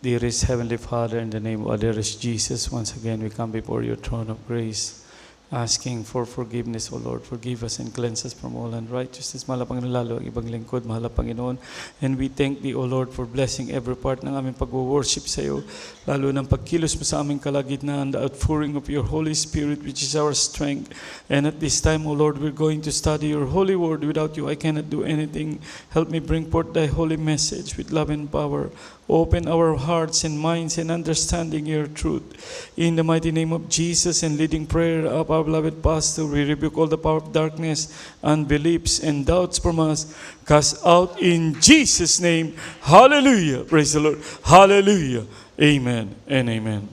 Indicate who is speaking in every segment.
Speaker 1: Dearest Heavenly Father, in the name of dearest Jesus, once again we come before your throne of grace, asking for forgiveness, O Lord. Forgive us and cleanse us from all unrighteousness. Mahal na Panginoon, lalo ang ibang lingkod, mahal na Panginoon. And we thank Thee, O Lord, for blessing every part ng aming pag-worship sa iyo, lalo ng pagkilos mo sa aming kalagitnaan, the outpouring of your Holy Spirit, which is our strength. And at this time, O Lord, we're going to study your holy word. Without you, I cannot do anything. Help me bring forth thy holy message with love and power. Open our hearts and minds and understanding your truth. In the mighty name of Jesus and leading prayer of our beloved pastor, we rebuke all the power of darkness, unbeliefs, and doubts from us. Cast out in Jesus' name. Hallelujah. Praise the Lord. Hallelujah. Amen and amen.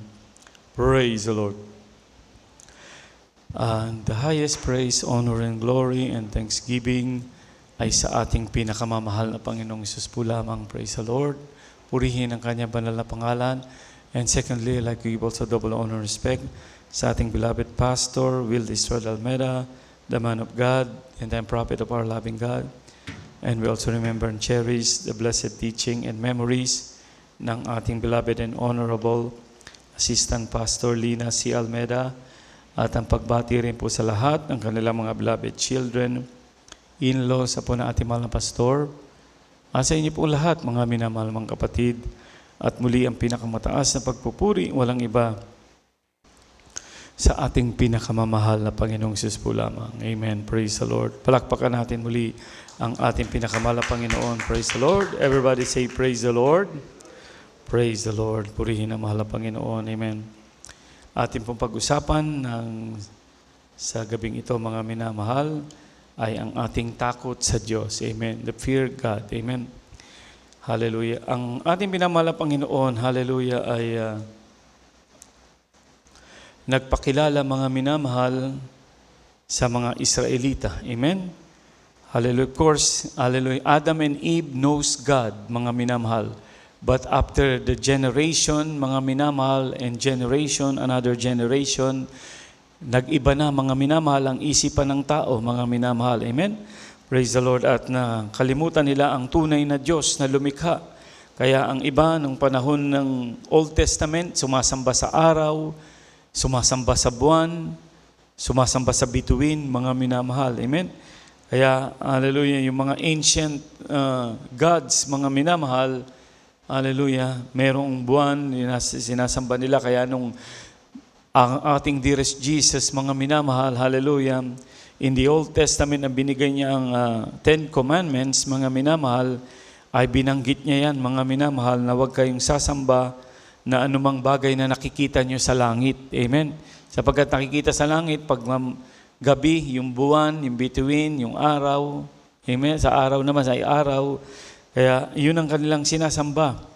Speaker 1: Praise the Lord. And the highest praise, honor, and glory and thanksgiving ay sa ating pinakamamahal na Panginoong Hesus po lamang. Praise the Lord. Purihin ang kanyang banal na pangalan. And secondly, I'd like to give also double honor and respect sa ating beloved pastor, Will Estrada Almeida, the man of God and the prophet of our loving God. And we also remember and cherish the blessed teaching and memories ng ating beloved and honorable Assistant Pastor Lina C. Almeida, at ang pagbati rin po sa lahat ng kanilang mga beloved children, in-laws sa po na ating mahal na pastor. Sa inyo po lahat, mga minamahal mga kapatid, at muli ang pinakamataas na pagpupuri, walang iba sa ating pinakamamahal na Panginoong Hesus po lamang. Amen. Praise the Lord. Palakpakan natin muli ang ating pinakamahal na Panginoon. Praise the Lord. Everybody say, praise the Lord. Praise the Lord. Purihin ang mahal na Panginoon. Amen. Ating pong pag-usapan sa gabing ito, mga minamahal, ay ang ating takot sa Diyos. Amen. The fear God. Amen. Hallelujah. Ang ating minamahal na Panginoon, hallelujah, ay nagpakilala, mga minamahal, sa mga Israelita. Amen. Hallelujah. Of course, hallelujah. Adam and Eve knows God, mga minamahal. But after the generation, mga minamahal, and generation, another generation, nag-iba na, mga minamahal, ang isipan ng tao, mga minamahal. Amen? Praise the Lord. At kalimutan nila ang tunay na Diyos na lumikha. Kaya ang iba, nung panahon ng Old Testament, sumasamba sa araw, sumasamba sa buwan, sumasamba sa bituin, mga minamahal. Amen? Kaya, hallelujah, yung mga ancient gods, mga minamahal, hallelujah, merong buwan, sinasamba nila. Kaya nung ang ating dearest Jesus, mga minamahal, hallelujah, in the Old Testament na binigay niya ang 10 Commandments, mga minamahal, ay binanggit niya yan, mga minamahal, na huwag kayong sasamba na anumang bagay na nakikita nyo sa langit. Amen? Sapagkat nakikita sa langit, pag gabi, yung buwan, yung bituin, yung araw. Amen? Sa araw naman, ay araw. Kaya yun ang kanilang sinasamba.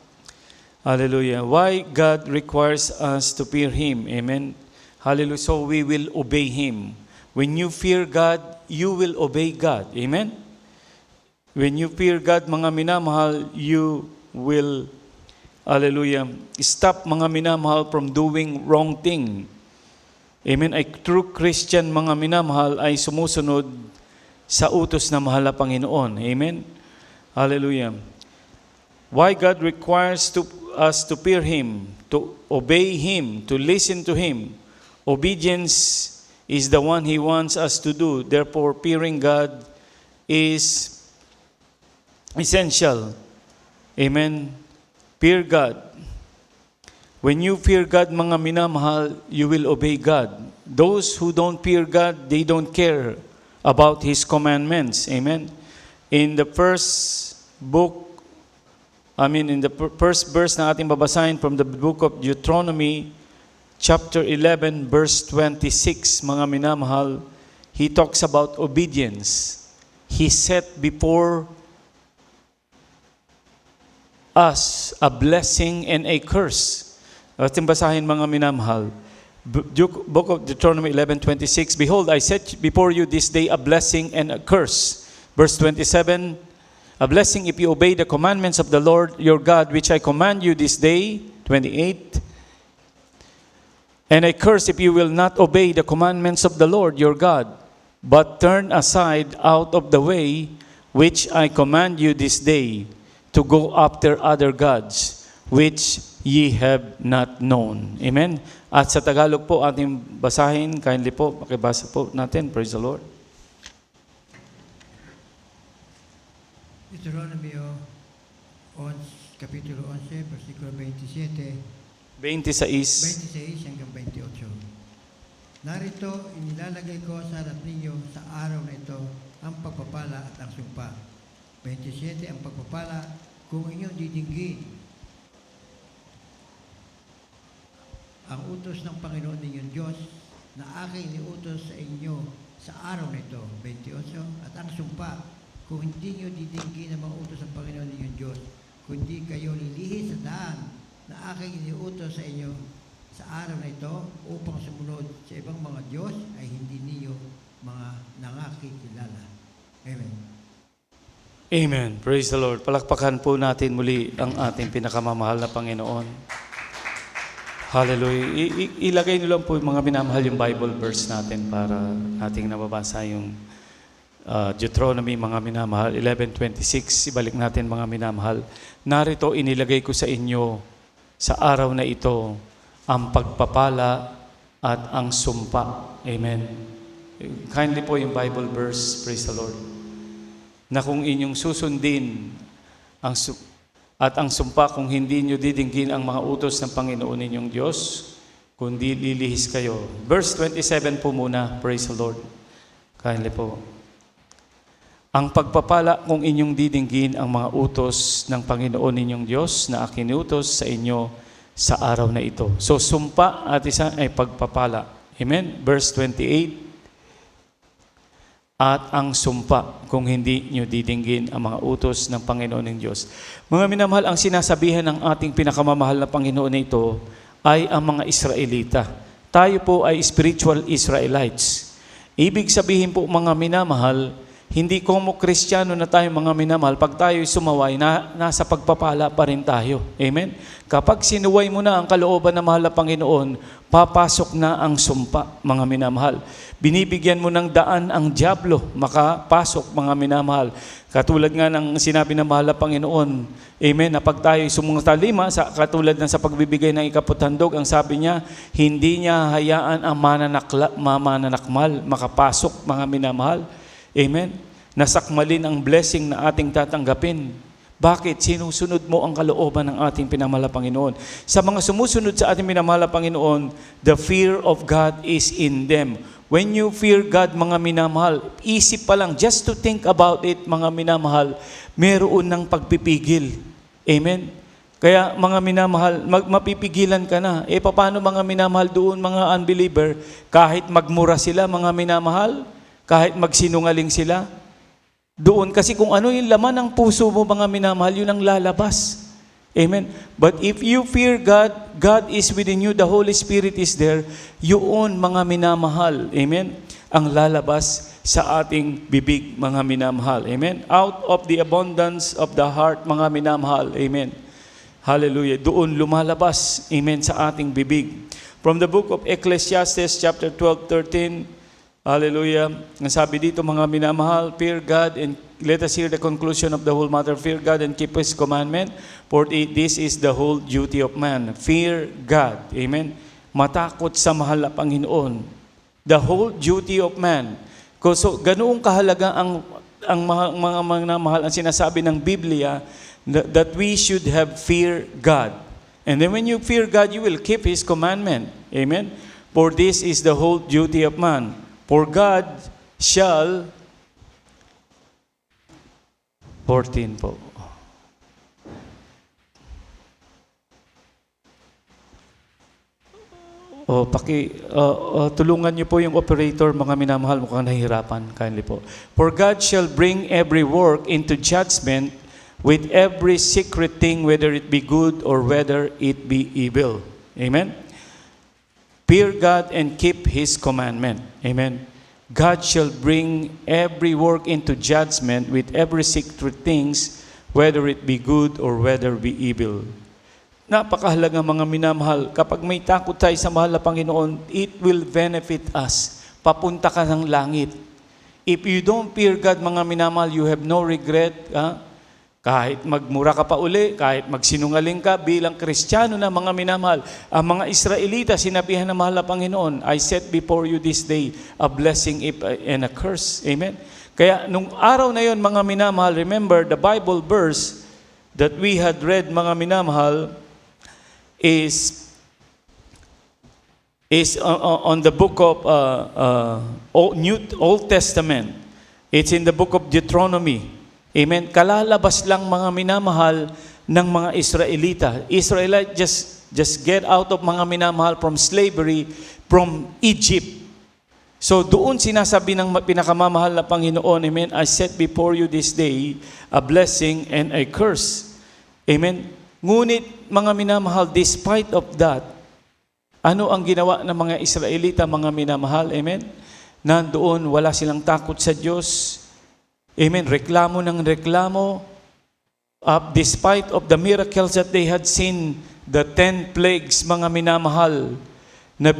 Speaker 1: Hallelujah. Why God requires us to fear Him. Amen. Hallelujah. So we will obey Him. When you fear God, you will obey God. Amen. When you fear God, mga minamahal, you will, hallelujah, stop, mga minamahal, from doing wrong thing. Amen. A true Christian, mga minamahal, ay sumusunod sa utos na mahal na Panginoon. Amen. Hallelujah. Why God requires us to fear Him, to obey Him, to listen to Him. Obedience is the one He wants us to do. Therefore, fearing God is essential. Amen. Fear God. When you fear God, mga minamahal, you will obey God. Those who don't fear God, they don't care about His commandments. Amen. In the first verse na ating babasahin from the book of Deuteronomy, chapter 11, verse 26, mga minamahal, he talks about obedience. He set before us a blessing and a curse. Ating basahin, mga minamahal. Book of Deuteronomy 11:26, behold, I set before you this day a blessing and a curse. Verse 27, a blessing if you obey the commandments of the Lord your God, which I command you this day. 28. And a curse if you will not obey the commandments of the Lord your God, but turn aside out of the way which I command you this day, to go after other gods, which ye have not known. Amen? At sa Tagalog po ating basahin, kindly po, pakibasa po natin. Praise the Lord.
Speaker 2: Deuteronomio Kapitulo 11, versikulo 27,
Speaker 1: 26.
Speaker 2: 26 hanggang 28. Narito, inilalagay ko sa harap ninyo sa araw na ito ang pagpapala at ang sumpa. 27, ang pagpapala kung inyong didinggin ang utos ng Panginoon ninyong Diyos na aking iniutos sa inyo sa araw na ito. 28, at ang sumpa kung hindi nyo didinggin ang mga utos ng Panginoon ninyong Diyos, kundi kayo lilihis sa daan na aking iniutos sa inyo sa araw na ito upang sumunod sa ibang mga Diyos ay hindi ninyo mga nangakikilala. Amen.
Speaker 1: Amen. Praise the Lord. Palakpakan po natin muli ang ating pinakamamahal na Panginoon. Hallelujah. Ilagay niyo lang po mga minamahal yung Bible verse natin para ating nababasa yung Deuteronomy, mga minamahal, 11:26. Ibalik natin mga minamahal. Narito inilagay ko sa inyo sa araw na ito ang pagpapala at ang sumpa. Amen. Kindly po yung Bible verse, praise the Lord. Na kung inyong susundin at ang sumpa kung hindi nyo didinggin ang mga utos ng Panginoon ninyong Diyos, kundi lilihis kayo. Verse 27 po muna, praise the Lord. Kindly po. Ang pagpapala kung inyong didinggin ang mga utos ng Panginoon ninyong Diyos na akinutos sa inyo sa araw na ito. So, sumpa at isa ay pagpapala. Amen? Verse 28. At ang sumpa kung hindi nyo didinggin ang mga utos ng Panginoon ng Diyos. Mga minamahal, ang sinasabihan ng ating pinakamamahal na Panginoon na ito ay ang mga Israelita. Tayo po ay spiritual Israelites. Ibig sabihin po mga minamahal, hindi como Kristiyano na tayo mga minamahal, pag tayo sumaway, nasa pagpapala pa rin tayo. Amen? Kapag sinuway mo na ang kalooban ng mahal na Panginoon, papasok na ang sumpa, mga minamahal. Binibigyan mo ng daan ang dyablo, makapasok, mga minamahal. Katulad nga ng sinabi ng mahal na Panginoon, amen, na pag tayo sumungatalima, katulad ng sa pagbibigay ng ikaputhandog, ang sabi niya, hindi niya hayaan ang mananakmal, makapasok, mga minamahal. Amen? Nasakmalin ang blessing na ating tatanggapin. Bakit? Sinusunod mo ang kalooban ng ating pinamahal na Panginoon. Sa mga sumusunod sa ating pinamahal na Panginoon, the fear of God is in them. When you fear God, mga minamahal, isip pa lang, just to think about it, mga minamahal, meron ng pagpipigil. Amen? Kaya mga minamahal, mapipigilan ka na. Paano mga minamahal doon, mga unbeliever, kahit magmura sila, mga minamahal, kahit magsinungaling sila, doon. Kasi kung ano yung laman ng puso mo, mga minamahal, yun ang lalabas. Amen? But if you fear God, God is within you, the Holy Spirit is there, yun, mga minamahal. Amen? Ang lalabas sa ating bibig, mga minamahal. Amen? Out of the abundance of the heart, mga minamahal. Amen? Hallelujah. Doon lumalabas, amen, sa ating bibig. From the book of Ecclesiastes, chapter 12:13, hallelujah. Ang sabi dito, mga minamahal, fear God, and let us hear the conclusion of the whole matter. Fear God and keep His commandment, for this is the whole duty of man. Fear God. Amen. Matakot sa mahal na Panginoon. The whole duty of man. So, ganoong kahalaga ang mga minamahal, ang sinasabi ng Biblia, that we should have fear God. And then when you fear God, you will keep His commandment. Amen. For this is the whole duty of man. For God shall, 14 po. Tulungan niyo po yung operator, mga minamahal, mukhang nahihirapan, kindly po. For God shall bring every work into judgment with every secret thing, whether it be good or whether it be evil. Amen? Fear God and keep His commandment. Amen. God shall bring every work into judgment with every secret things, whether it be good or whether be evil. Napakahalaga, mga minamahal, kapag may takot tayo sa mahal na Panginoon, it will benefit us. Papunta ka ng langit. If you don't fear God, mga minamahal, you have no regret. Kahit magmura ka pa uli, kahit magsinungaling ka bilang Kristiyano na mga minamahal, ang mga Israelita, sinabihan na mahal na Panginoon, I set before you this day a blessing and a curse. Amen? Kaya nung araw na yon, mga minamahal, remember the Bible verse that we had read, mga minamahal, is on the book of Old Testament. It's in the book of Deuteronomy. Amen. Kalalabas lang, mga minamahal, ng mga Israelita. Israelite just get out of, mga minamahal, from slavery from Egypt. So doon sinasabi ng pinakamamahal na Panginoon, amen, I set before you this day a blessing and a curse. Amen. Ngunit, mga minamahal, despite of that, ano ang ginawa ng mga Israelita, mga minamahal? Amen. Nandoon, wala silang takot sa Diyos. Amen. Reklamo ng reklamo. Despite of the miracles that they had seen, the 10 plagues, mga minamahal, na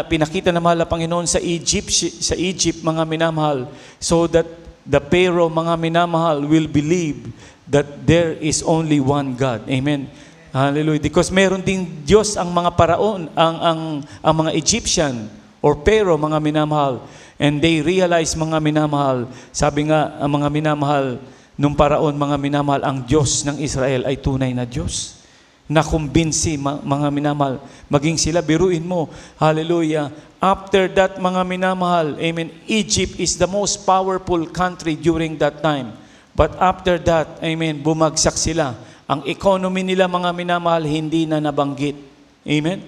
Speaker 1: pinakita ng mahal na Panginoon sa Egypt, mga minamahal, so that the Pharaoh, mga minamahal, will believe that there is only one God. Amen. Hallelujah. Because meron ding Diyos ang mga paraon, ang mga Egyptian or Pharaoh, mga minamahal. And they realize, mga minamahal, sabi nga, ang mga minamahal, nung paraon, mga minamahal, ang Diyos ng Israel ay tunay na Diyos. Nakumbinsi, mga minamahal, maging sila, biruin mo, hallelujah. After that, mga minamahal, amen, Egypt is the most powerful country during that time. But after that, amen, bumagsak sila. Ang economy nila, mga minamahal, hindi na nabanggit. Amen?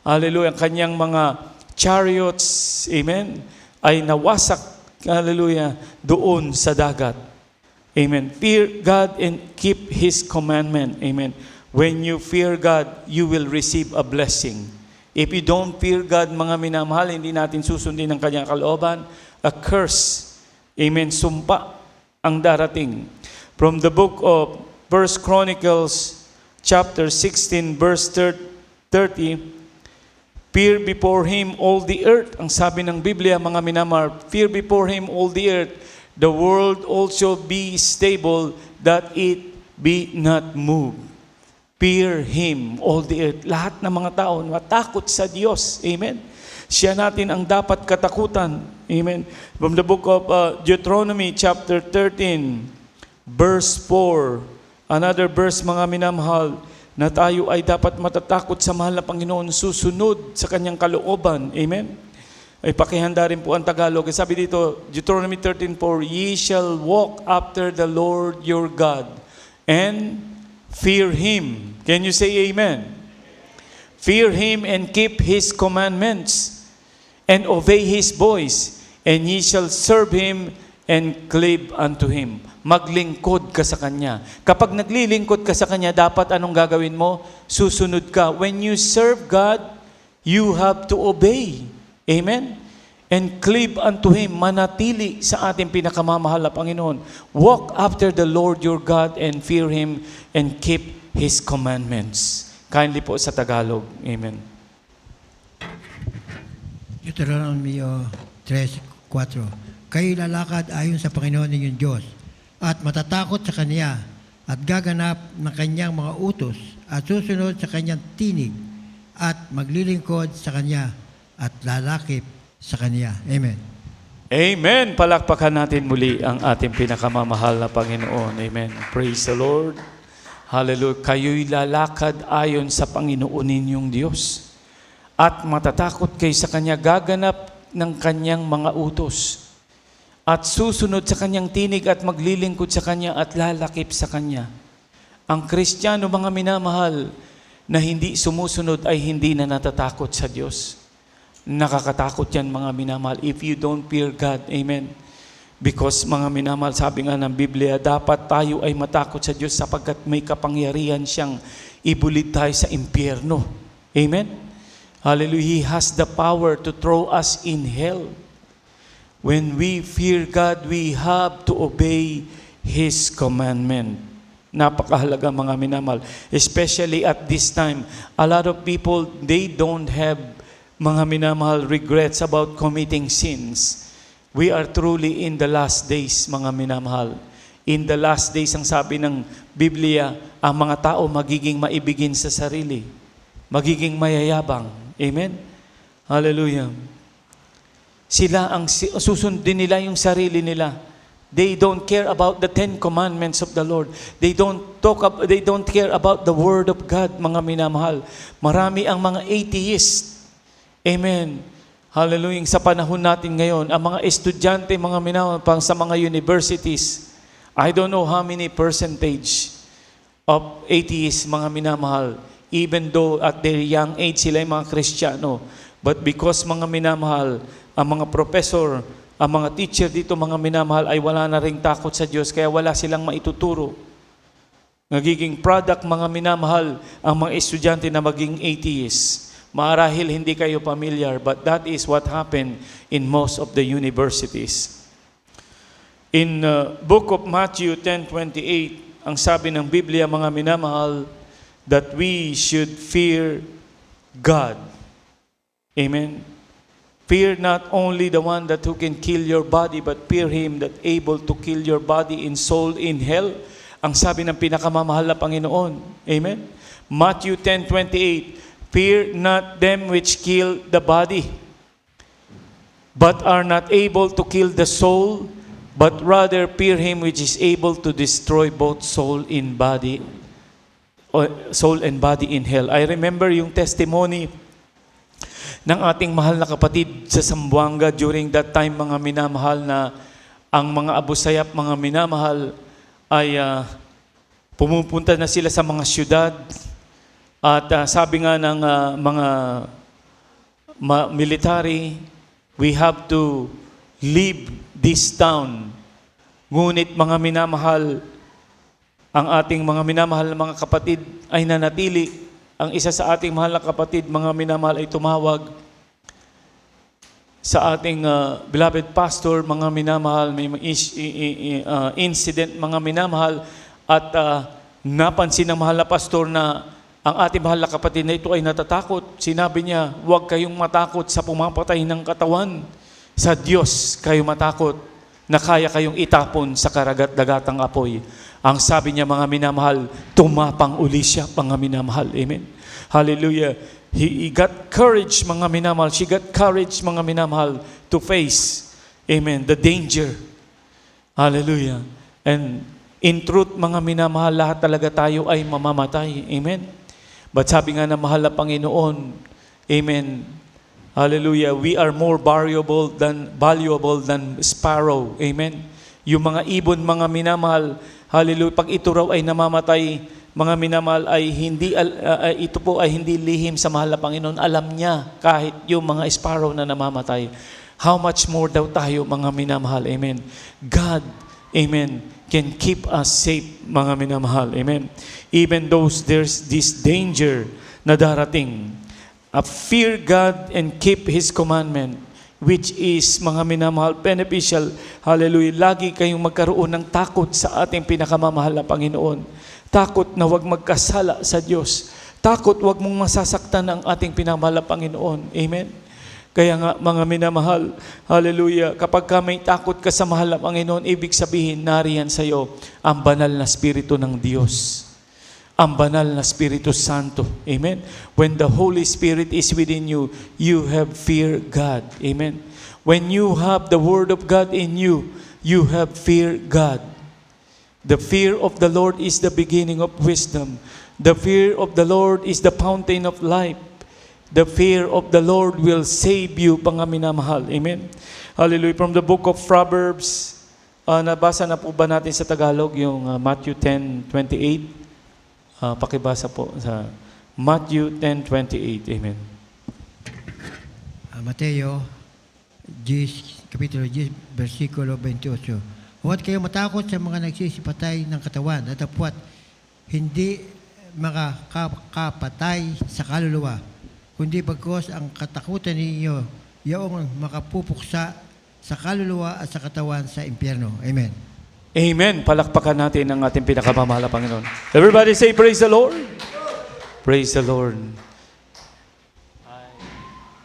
Speaker 1: Hallelujah. Ang kanyang mga chariots, amen, ay nawasak, hallelujah, doon sa dagat. Amen. Fear God and keep His commandment. Amen. When you fear God, you will receive a blessing. If you don't fear God, mga minamahal, hindi natin susundin ang kanyang kalooban, a curse. Amen. Sumpa ang darating. From the book of 1 Chronicles, chapter 16, verse 30, fear before Him all the earth. Ang sabi ng Biblia, mga minamahal, fear before Him all the earth, the world also be stable, that it be not moved. Fear Him all the earth. Lahat ng mga tao matakot sa Diyos. Amen. Siya natin ang dapat katakutan. Amen. From the book of Deuteronomy, chapter 13, verse 4, another verse, mga minamahal, na tayo ay dapat matatakot sa mahal na Panginoon, susunod sa kanyang kalooban. Amen? Ay pakihanda rin po ang Tagalog. Sabi dito, Deuteronomy 13:4, ye shall walk after the Lord your God and fear Him. Can you say amen? Fear Him and keep His commandments and obey His voice, and ye shall serve Him and cleave unto Him. Maglingkod ka sa Kanya. Kapag naglilingkod ka sa Kanya, dapat anong gagawin mo? Susunod ka. When you serve God, you have to obey. Amen? And cleave unto Him. Manatili sa ating pinakamamahal na Panginoon. Walk after the Lord your God and fear Him and keep His commandments. Kindly po sa Tagalog. Amen.
Speaker 2: Deuteronomy 3:4. Kayo lalakad ayon sa Panginoon ninyong Diyos at matatakot sa Kanya at gaganap ng Kanyang mga utos at susunod sa Kanyang tinig at maglilingkod sa Kanya at lalakip sa Kanya. Amen.
Speaker 1: Amen. Palakpakan natin muli ang ating pinakamamahal na Panginoon. Amen. Praise the Lord. Hallelujah. Kayo'y lalakad ayon sa Panginoon ninyong Diyos at matatakot kayo sa Kanya, gaganap ng Kanyang mga utos at susunod sa Kanyang tinig at maglilingkod sa Kanya at lalakip sa Kanya. Ang Kristiyano, mga minamahal, na hindi sumusunod ay hindi na natatakot sa Diyos. Nakakatakot yan, mga minamahal, if you don't fear God. Amen. Because, mga minamahal, sabi nga ng Biblia, dapat tayo ay matakot sa Diyos sapagkat may kapangyarihan siyang ibulid tayo sa impyerno. Amen. Hallelujah. He has the power to throw us in hell. When we fear God, we have to obey His commandment. Napakahalaga, mga minamahal. Especially at this time, a lot of people, they don't have, mga minamahal, regrets about committing sins. We are truly in the last days, mga minamahal. In the last days, ang sabi ng Biblia, ang mga tao magiging maibigin sa sarili. Magiging mayayabang. Amen? Hallelujah. Sila ang susundin nila yung sarili nila. They don't care about the 10 commandments of the Lord. They don't care about the word of God, mga minamahal. Marami ang mga atheist. Amen. Hallelujah. Sa panahon natin ngayon, ang mga estudyante, mga minamahal, pang sa mga universities, I don't know how many percentage of atheists, mga minamahal, even though at their young age sila ay mga Kristiyano. But because, mga minamahal, ang mga professor, ang mga teacher dito, mga minamahal, ay wala na ring takot sa Diyos, kaya wala silang maituturo. Nagiging product, mga minamahal, ang mga estudyante na maging atheists. Marahil hindi kayo familiar, but that is what happened in most of the universities. In book of Matthew 10:28, ang sabi ng Biblia, mga minamahal, that we should fear God. Amen. Fear not only the one that who can kill your body, but fear Him that able to kill your body and soul in hell. Ang sabi ng pinakamamahal na Panginoon. Amen. Matthew 10:28, fear not them which kill the body, but are not able to kill the soul, but rather fear Him which is able to destroy both soul and body in hell. I remember yung testimony ng ating mahal na kapatid sa Zamboanga during that time, mga minamahal, na ang mga Abu Sayyaf, mga minamahal, ay pumupunta na sila sa mga syudad at sabi nga ng mga military, we have to leave this town. Ngunit, mga minamahal, ang ating mga minamahal na mga kapatid ay nanatili. Ang isa sa ating mahal na kapatid, mga minamahal, ay tumawag sa ating beloved pastor, mga minamahal, may incident, mga minamahal, at napansin ng mahal na pastor na ang ating mahal na kapatid na ito ay natatakot. Sinabi niya, huwag kayong matakot sa pumapatay ng katawan. Sa Diyos kayo matakot na kaya kayong itapon sa karagat-dagatang apoy. Ang sabi niya, mga minamahal, tumapang uli siya, mga minamahal. Amen. Hallelujah. He got courage, mga minamahal. She got courage, mga minamahal, to face, amen, the danger. Hallelujah. And in truth, mga minamahal, lahat talaga tayo ay mamamatay. Amen. But sabi nga ng mahal na Panginoon, amen, hallelujah, we are more valuable than sparrow. Amen. Yung mga ibon, mga minamahal, hallelujah, pag ito raw ay namamatay, mga minamahal, ay hindi, ito po ay hindi lihim sa mahal na Panginoon. Alam niya kahit yung mga sparrow na namamatay. How much more daw tayo, mga minamahal. Amen. God, amen, can keep us safe, mga minamahal. Amen. Even though there's this danger na darating, fear God and keep His commandment, which is, mga minamahal, beneficial. Hallelujah. Lagi kayong magkaroon ng takot sa ating pinakamamahal na Panginoon. Takot na huwag magkasala sa Diyos. Takot huwag mong masasaktan ang ating pinamahal na Panginoon. Amen. Kaya nga, mga minamahal, hallelujah, kapag ka may takot ka sa mahal na Panginoon, ibig sabihin, nariyan sa iyo ang banal na Espiritu ng Diyos. Ang banal na Espiritu Santo. Amen. When the Holy Spirit is within you, you have fear God. Amen. When you have the Word of God in you, you have fear God. The fear of the Lord is the beginning of wisdom. The fear of the Lord is the fountain of life. The fear of the Lord will save you, mga minamahal. Amen. Hallelujah. From the book of Proverbs, nabasa na po ba natin sa Tagalog yung Matthew 10:28? Pakibasa po sa Matthew 10:28. Amen.
Speaker 2: Mateo 10, Kapitulo 10, versikulo 28. Huwag kayo matakot sa mga nagsisipatay ng katawan at apwat hindi makakapatay sa kaluluwa, kundi bagkos ang katakutan ninyo yaong makapupuksa sa kaluluwa at sa katawan sa impyerno. Amen.
Speaker 1: Amen. Palakpakan natin ang ating pinakamamahal na Panginoon. Everybody say, praise the Lord. Praise the Lord.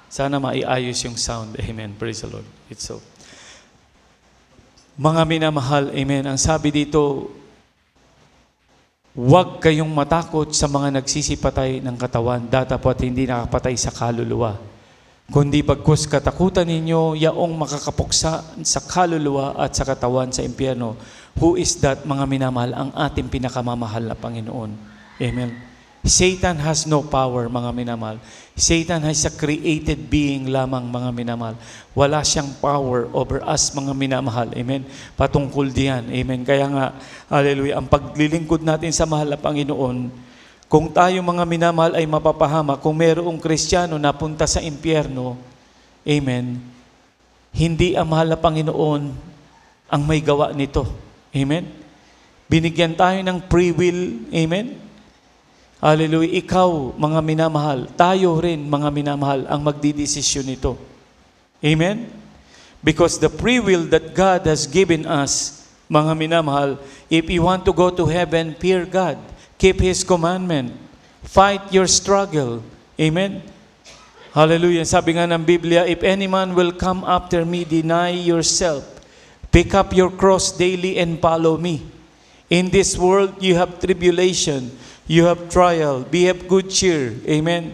Speaker 1: Sana maiayos yung sound. Amen. Praise the Lord. It's so. Mga minamahal, amen, ang sabi dito, huwag kayong matakot sa mga nagsisipatay ng katawan, datapwat hindi nakapatay sa kaluluwa. Kundi bagkus katakutan ninyo, yaong makakapuksa sa kaluluwa at sa katawan sa impyerno. Who is that, mga minamahal? Ang ating pinakamamahal na Panginoon. Amen. Satan has no power, mga minamahal. Satan has a created being lamang, mga minamahal. Wala siyang power over us, mga minamahal. Amen. Patungkol diyan. Amen. Kaya nga, hallelujah, ang paglilingkod natin sa mahal na Panginoon, kung tayo, mga minamahal, ay mapapahama, kung mayroong Kristiyano na punta sa impyerno, amen, hindi ang mahal na Panginoon ang may gawa nito. Amen. Binigyan tayo ng free will. Amen. Hallelujah. Ikaw, mga minamahal, tayo rin, mga minamahal, ang magdidesisyon nito. Amen? Because the free will that God has given us, mga minamahal, if you want to go to heaven, fear God. Keep His commandment. Fight your struggle. Amen? Hallelujah. Sabi nga ng Biblia, if any man will come after me, deny yourself. Pick up your cross daily and follow me. In this world, you have tribulation. You have trial. Be of good cheer. Amen?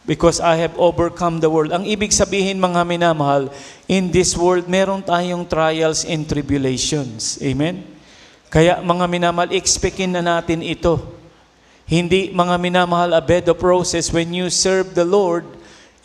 Speaker 1: Because I have overcome the world. Ang ibig sabihin, mga minamahal, in this world, meron tayong trials and tribulations. Amen? Kaya, mga minamahal, expectin na natin ito. Hindi, mga minamahal, a bed of roses. When you serve the Lord,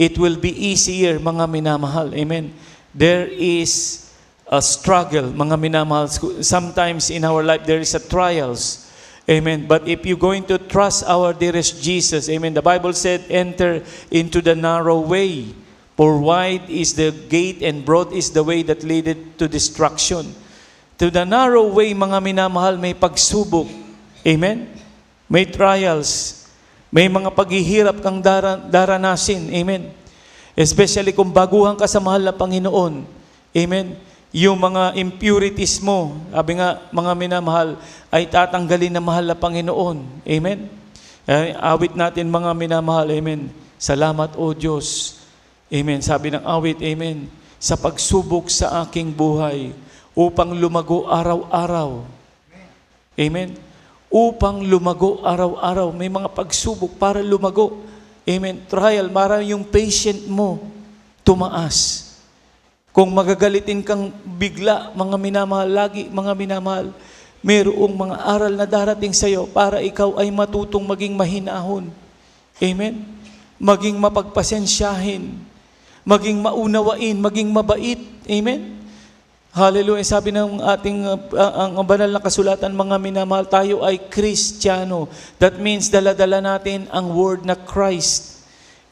Speaker 1: it will be easier, mga minamahal. Amen? There is a struggle, mga minamahal. Sometimes in our life, there is a trials. Amen. But if you're going to trust our dearest Jesus, amen, the Bible said, enter into the narrow way. For wide is the gate and broad is the way that leadeth to destruction. To the narrow way, mga minamahal, may pagsubok. Amen. May trials. May mga paghihirap kang daranasin. Amen. Especially kung baguhan ka sa mahal na Panginoon. Amen. Yung mga impurities mo, sabi nga, mga minamahal, ay tatanggalin na mahal na Panginoon. Amen? Awit natin, mga minamahal. Amen. Salamat, O Diyos. Amen. Sabi ng awit, amen, sa pagsubok sa aking buhay, upang lumago araw-araw. Amen. Upang lumago araw-araw. May mga pagsubok para lumago. Amen. Trial, para yung patient mo tumaas. Kung magagalitin kang bigla, mga minamahal, lagi, mga minamahal, mayroong mga aral na darating sa iyo para ikaw ay matutong maging mahinahon. Amen? Maging mapagpasensyahin, maging maunawain, maging mabait. Amen? Hallelujah. Sabi ng ating ang banal na kasulatan, mga minamahal, tayo ay Kristiyano. That means dala-dala natin ang word na Christ.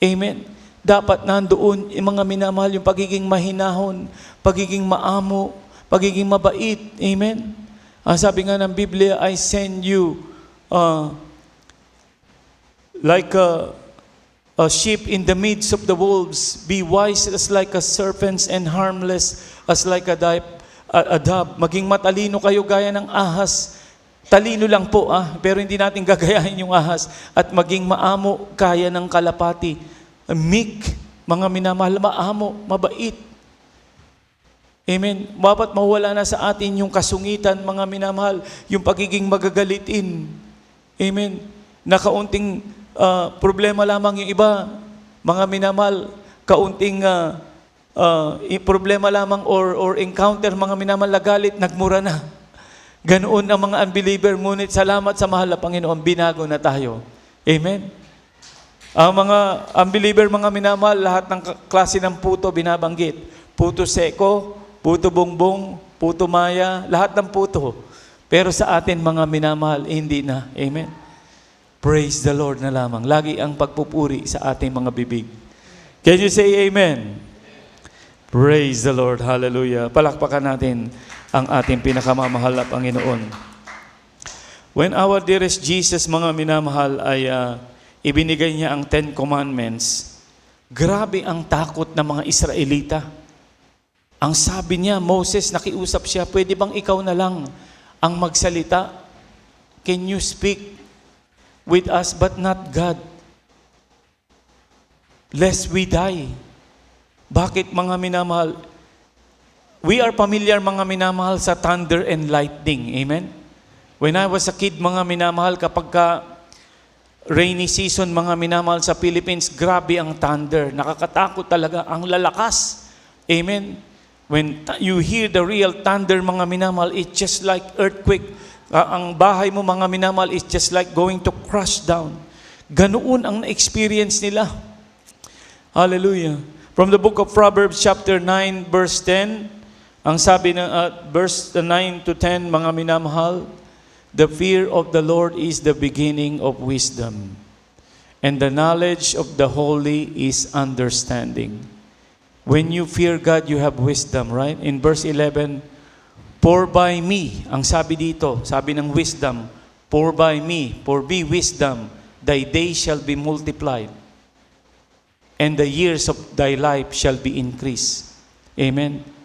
Speaker 1: Amen? Dapat nandoon, mga minamahal, yung pagiging mahinahon, pagiging maamo, pagiging mabait. Amen? Sabi nga ng Biblia, I send you like a sheep in the midst of the wolves. Be wise as like a serpent and harmless as like a dove. Maging matalino kayo gaya ng ahas. Talino lang po, pero hindi natin gagayahin yung ahas. At maging maamo kaya ng kalapati. Meek, mga minamahal, maamo, mabait. Amen. Dapat mawala na sa atin yung kasungitan, mga minamahal, yung pagiging magagalitin. Amen. Na kaunting problema lamang yung iba, mga minamahal, kaunting problema lamang or encounter, mga minamahal, nagalit, nagmura na. Ganoon ang mga unbeliever, ngunit salamat sa mahal na Panginoon, binago na tayo. Amen. Ang mga unbeliever, mga minamahal, lahat ng klase ng puto binabanggit. Puto seko, puto bongbong, puto maya, lahat ng puto. Pero sa atin, mga minamahal, hindi na. Amen? Praise the Lord na lamang. Lagi ang pagpupuri sa ating mga bibig. Can you say amen? Praise the Lord. Hallelujah. Palakpakan natin ang ating pinakamamahal na Panginoon. When our dearest Jesus, mga minamahal, ay ibinigay niya ang 10 Commandments, grabe ang takot ng mga Israelita. Ang sabi niya, Moses, nakiusap siya, pwede bang ikaw na lang ang magsalita? Can you speak with us but not God? Lest we die. Bakit, mga minamahal? We are familiar, mga minamahal, sa thunder and lightning. Amen? When I was a kid, mga minamahal, kapag rainy season, mga minamahal, sa Philippines, grabe ang thunder. Nakakatakot talaga. Ang lalakas. Amen? When you hear the real thunder, mga minamahal, it's just like earthquake. Ang bahay mo, mga minamahal, is just like going to crush down. Ganoon ang na-experience nila. Hallelujah. From the book of Proverbs chapter 9 verse 10, ang sabi ng verse 9 to 10, mga minamahal, the fear of the Lord is the beginning of wisdom, and the knowledge of the holy is understanding. When you fear God, you have wisdom, right? In verse 11, for by me, ang sabi dito, sabi ng wisdom, for by me, for me wisdom, thy days shall be multiplied, and the years of thy life shall be increased. Amen.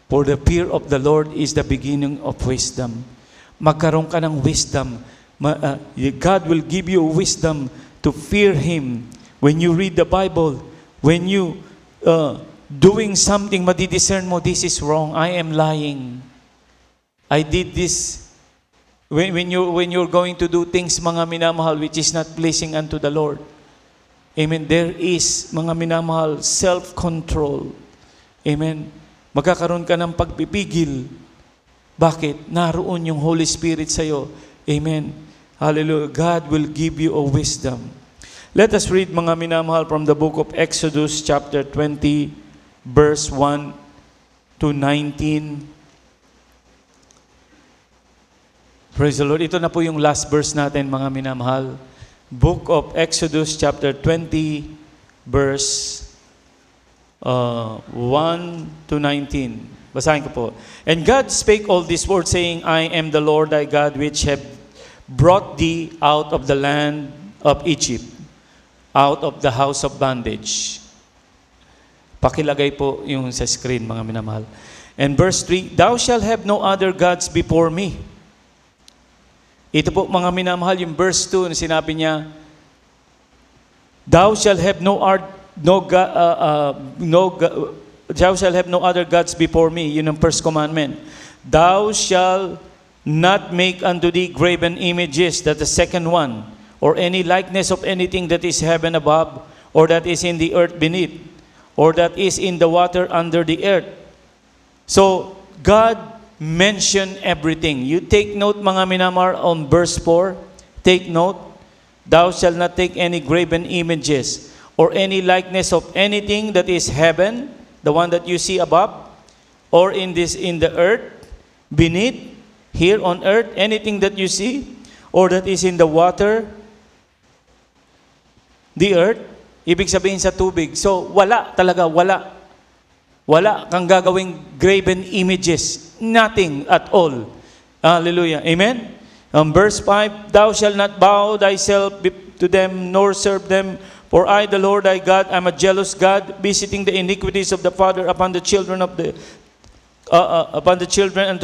Speaker 1: For the fear of the Lord is the beginning of wisdom. Magkaroon ka ng wisdom. God will give you wisdom to fear Him. When you read the Bible, when you doing something, madidiscern mo, this is wrong, I am lying, I did this. When you're going to do things, mga minamahal, which is not pleasing unto the Lord, amen, there is, mga minamahal, self-control. Amen. Magkakaroon ka ng pagpipigil. Bakit? Naroon yung Holy Spirit sa'yo. Amen. Hallelujah. God will give you a wisdom. Let us read, mga minamahal, from the book of Exodus chapter 20, verse 1 to 19. Praise the Lord. Ito na po yung last verse natin, mga minamahal. Book of Exodus chapter 20 verse 1 to 19. Basahin ko po. And God spake all these words, saying, I am the Lord thy God, which have brought thee out of the land of Egypt, out of the house of bondage. Pakilagay po yung sa screen, mga minamahal. And verse 3, thou shalt have no other gods before me. Ito po, mga minamahal, yung verse 2 na sinabi niya, thou shalt have thou shalt have no other gods before me. Yun ang first commandment. Thou shalt not make unto thee graven images. That's the second one. Or any likeness of anything that is heaven above, or that is in the earth beneath, or that is in the water under the earth. So, God mention everything. You take note, mga minamar, on verse 4. Take note, thou shalt not take any graven images or any likeness of anything that is heaven, the one that you see above, or in the earth, beneath, here on earth, anything that you see, or that is in the water, the earth, ibig sabihin sa tubig. So, wala talaga, wala. Wala kang gagawing graven images. Nothing at all. Hallelujah. Amen? Verse 5, thou shalt not bow thyself to them, nor serve them. For I, the Lord thy God, am a jealous God, visiting the iniquities of the father upon the children unto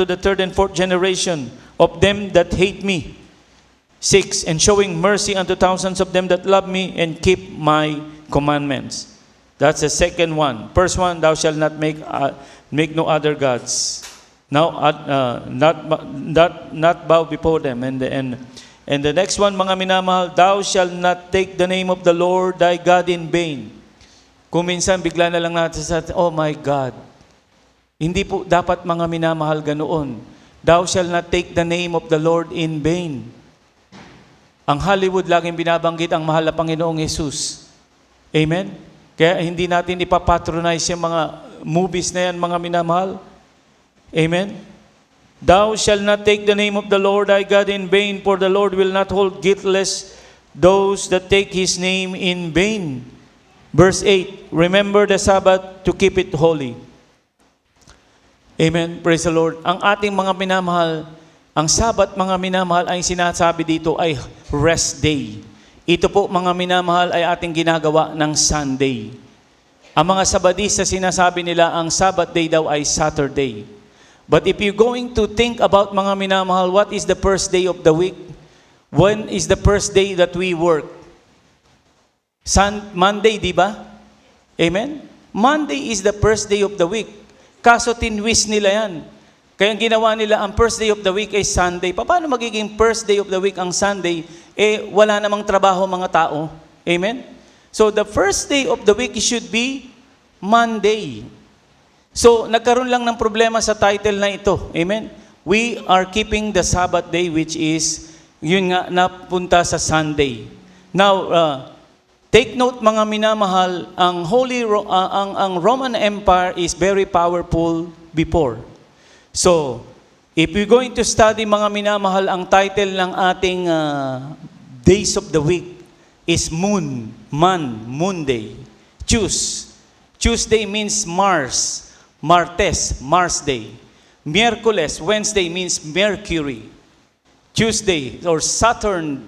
Speaker 1: the third and fourth generation of them that hate me. 6, and showing mercy unto thousands of them that love me and keep my commandments. That's the second one. First one, thou shalt not make no other gods. Now, not bow before them. And the next one, mga minamahal, thou shalt not take the name of the Lord thy God in vain. Kung minsan, bigla na lang natin sa oh my God. Hindi po dapat, mga minamahal, ganoon. Thou shalt not take the name of the Lord in vain. Ang Hollywood laging binabanggit ang mahal na Panginoong Jesus. Amen? Kaya hindi natin ipapatronize yung mga movies na yan, mga minamahal. Amen? Thou shalt not take the name of the Lord thy God in vain, for the Lord will not hold guiltless those that take His name in vain. Verse 8, remember the Sabbath to keep it holy. Amen? Praise the Lord. Ang ating mga minamahal, ang Sabbath, mga minamahal, ay sinasabi dito ay rest day. Ito po, mga minamahal, ay ating ginagawa ng Sunday. Ang mga Sabadista, sinasabi nila, ang Sabbath day daw ay Saturday. But if you're going to think about, mga minamahal, what is the first day of the week? When is the first day that we work? Monday, di ba? Amen? Monday is the first day of the week. Kaso tinwist nila yan. Kaya ang ginawa nila, ang first day of the week ay Sunday. Paano magiging first day of the week ang Sunday? Wala namang trabaho mga tao. Amen? So the first day of the week should be Monday. So nagkaroon lang ng problema sa title na ito. Amen? We are keeping the Sabbath day, which is, yun nga, napunta sa Sunday. Now, take note mga minamahal, ang Roman Empire is very powerful before. So, if we're going to study mga minamahal, ang title ng ating days of the week is Moon Day. Tuesday means Mars, Martes, Mars Day. Miyerkules, Wednesday means Mercury. Tuesday or Saturn,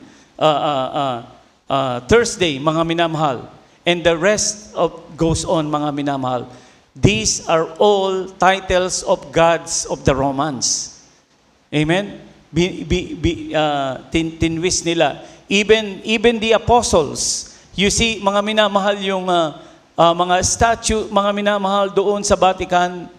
Speaker 1: Thursday, mga minamahal. And the rest goes on, mga minamahal. These are all titles of gods of the Romans. Amen? Tinwist nila. Even the apostles, you see, mga minamahal, yung mga statue, mga minamahal doon sa Vatican,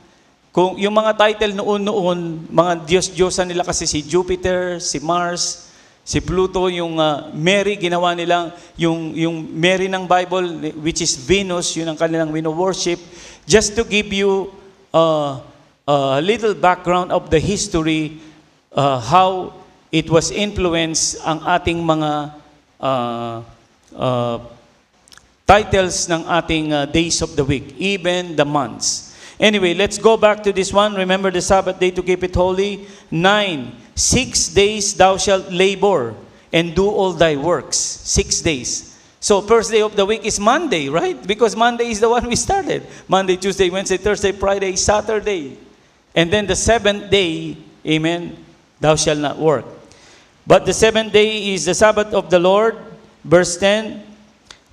Speaker 1: kung yung mga title noon, mga Diyos-Diyosan nila kasi si Jupiter, si Mars, si Pluto, yung Mary, ginawa nilang, yung Mary ng Bible, which is Venus, yun ang kanilang wino-worship. Just to give you a little background of the history, how it was influenced ang ating mga titles ng ating days of the week, even the months. Anyway, let's go back to this one. Remember the Sabbath day to keep it holy. 9, 6 days thou shalt labor and do all thy works. 6 days. So, first day of the week is Monday, right? Because Monday is the one we started. Monday, Tuesday, Wednesday, Thursday, Friday, Saturday. And then the 7th day, amen, thou shalt not work. But the 7th day is the Sabbath of the Lord. Verse 10,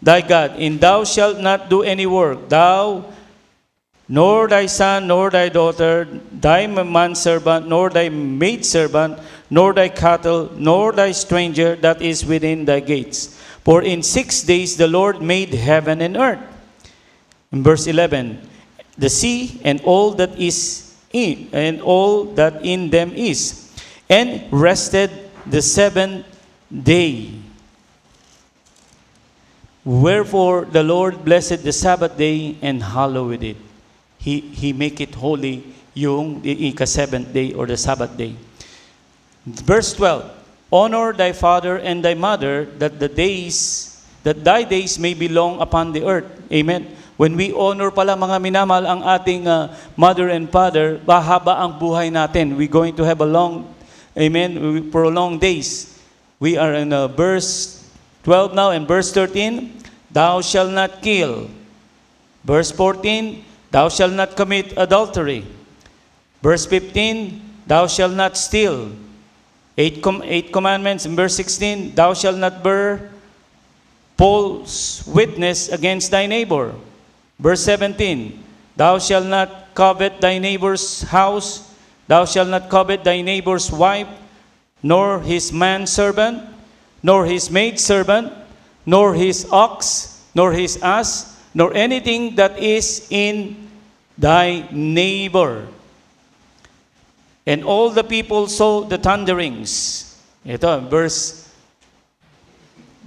Speaker 1: thy God, and thou shalt not do any work, thou, nor thy son, nor thy daughter, thy manservant, nor thy maidservant, nor thy cattle, nor thy stranger that is within thy gates. For in 6 days the Lord made heaven and earth. In verse 11, the sea and all that is in, and all that in them is, and rested the 7th day. Wherefore the Lord blessed the Sabbath day and hallowed it. He make it holy, yung ika-7th day or the Sabbath day. Verse 12, honor thy father and thy mother, that thy days may be long upon the earth. Amen. When we honor pala mga minamahal ang ating mother and father, bahaba ang buhay natin. We're going to have a long, amen, prolonged days. We are in verse 12 now, and verse 13, thou shalt not kill. Verse 14, thou shalt not commit adultery. Verse 15, thou shalt not steal. 8 commandments. In verse 16, thou shalt not bear false witness against thy neighbor. Verse 17, thou shalt not covet thy neighbor's house, thou shalt not covet thy neighbor's wife, nor his manservant, nor his maidservant, nor his ox, nor his ass, nor anything that is in thy neighbor. And all the people saw the thunderings. Ito, verse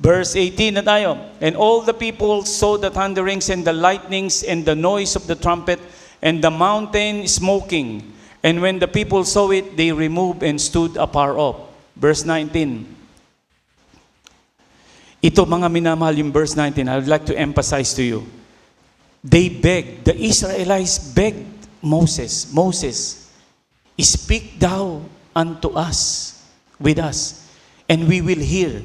Speaker 1: 18 na tayo. And all the people saw the thunderings and the lightnings and the noise of the trumpet and the mountain smoking. And when the people saw it, they removed and stood afar off. Verse 19. Ito mga minamahal, yung verse 19, I would like to emphasize to you. They begged, the Israelites begged Moses, speak thou unto us, with us, and we will hear.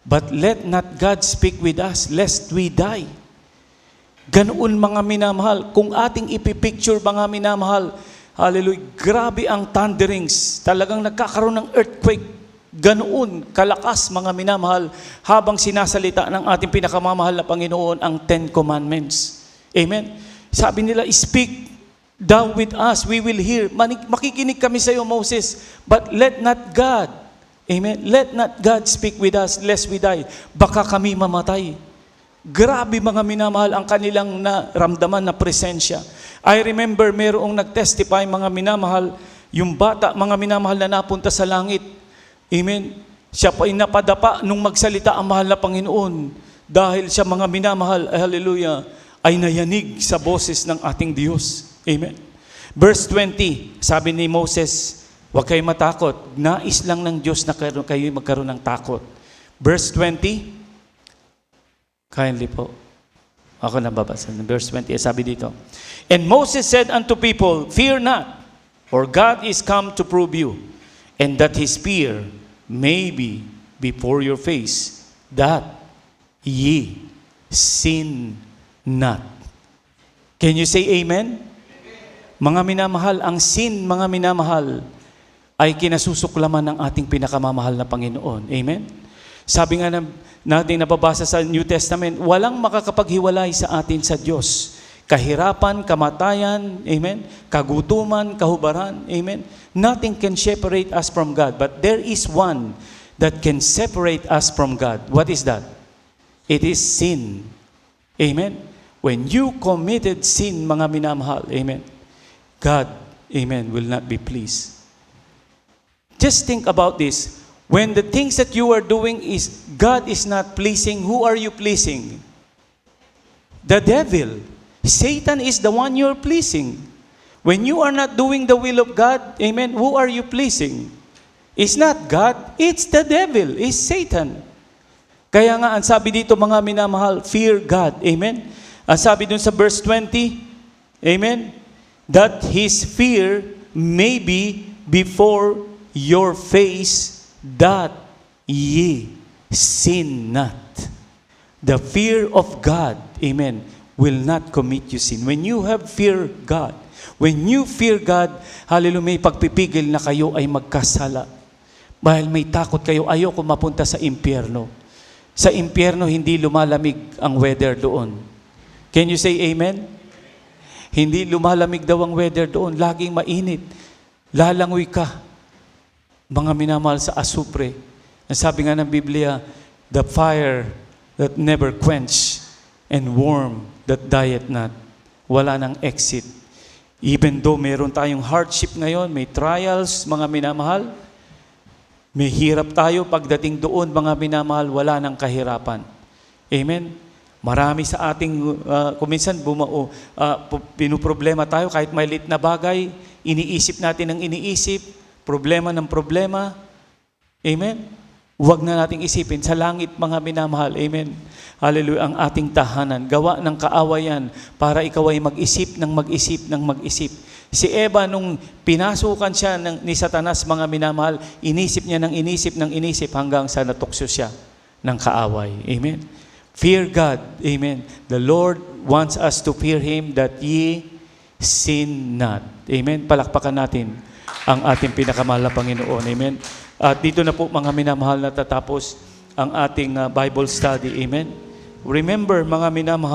Speaker 1: But let not God speak with us, lest we die. Ganoon mga minamahal. Kung ating ipipicture mga minamahal, hallelujah, grabe ang thunderings. Talagang nagkakaroon ng earthquake. Ganoon kalakas mga minamahal habang sinasalita ng ating pinakamamahal na Panginoon ang 10 Commandments. Amen? Sabi nila, speak thou with us, we will hear. Makikinig kami sa iyo, Moses. But let not God, amen, let not God speak with us lest we die. Baka kami mamatay. Grabe mga minamahal ang kanilang naramdaman na presensya. I remember merong nag-testify mga minamahal, yung bata mga minamahal na napunta sa langit. Amen. Siya pa napadapa nung magsalita ang mahal na Panginoon dahil siya mga minamahal, hallelujah, ay nayanig sa boses ng ating Diyos. Amen. Verse 20, sabi ni Moses, huwag kayo matakot. Nais lang ng Diyos na kayo magkaroon ng takot. Verse 20, kindly po. Ako nababasa. Verse 20, sabi dito, and Moses said unto people, fear not, for God is come to prove you, and that his fear may be before your face, that ye sin not. Can you say amen? Mga minamahal, ang sin, mga minamahal, ay kinasusuklaman ng ating pinakamamahal na Panginoon. Amen? Sabi nga natin nababasa sa New Testament, walang makakapaghiwalay sa atin sa Diyos. Kahirapan, kamatayan, amen? Kagutuman, kahubaran, amen? Nothing can separate us from God. But there is one that can separate us from God. What is that? It is sin. Amen? When you committed sin, mga minamahal, amen, God, amen, will not be pleased. Just think about this. When the things that you are doing is God is not pleasing, who are you pleasing? The devil. Satan is the one you're pleasing. When you are not doing the will of God, amen, who are you pleasing? It's not God, it's the devil, it's Satan. Kaya nga, ang sabi dito mga minamahal, fear God, amen? Ang sabi dun sa verse 20, amen, that his fear may be before your face, that ye sin not. The fear of God, amen, will not commit you sin. When you have fear God, when you fear God, hallelujah, may pagpipigil na kayo ay magkasala. Dahil may takot kayo, ayoko mapunta sa impyerno. Sa impyerno, hindi lumalamig ang weather doon. Can you say amen? Hindi lumalamig daw ang weather doon. Laging mainit. Lalangoy ka. Mga minamahal sa asupre. Ang sabi nga ng Biblia, the fire that never quench and worm that dieth not. Wala nang exit. Even though meron tayong hardship ngayon, may trials, mga minamahal, may hirap tayo, pagdating doon, mga minamahal, wala nang kahirapan. Amen? Marami sa ating, kuminsan pinuproblema tayo, kahit may lit na bagay, iniisip natin ang iniisip, problema ng problema. Amen? Huwag na nating isipin, sa langit mga minamahal, amen. Hallelujah, ang ating tahanan, gawa ng kaawayan para ikaw ay mag-isip ng mag-isip ng mag-isip. Si Eva, nung pinasukan siya ni Satanas, mga minamahal, inisip niya ng inisip hanggang sa natukso siya ng kaaway. Amen. Fear God. Amen. The Lord wants us to fear Him that ye sin not. Amen. Palakpakan natin ang ating pinakamahal na Panginoon. Amen. At dito na po mga minamahal, natatapos ang ating Bible study. Amen. Remember mga minamahal,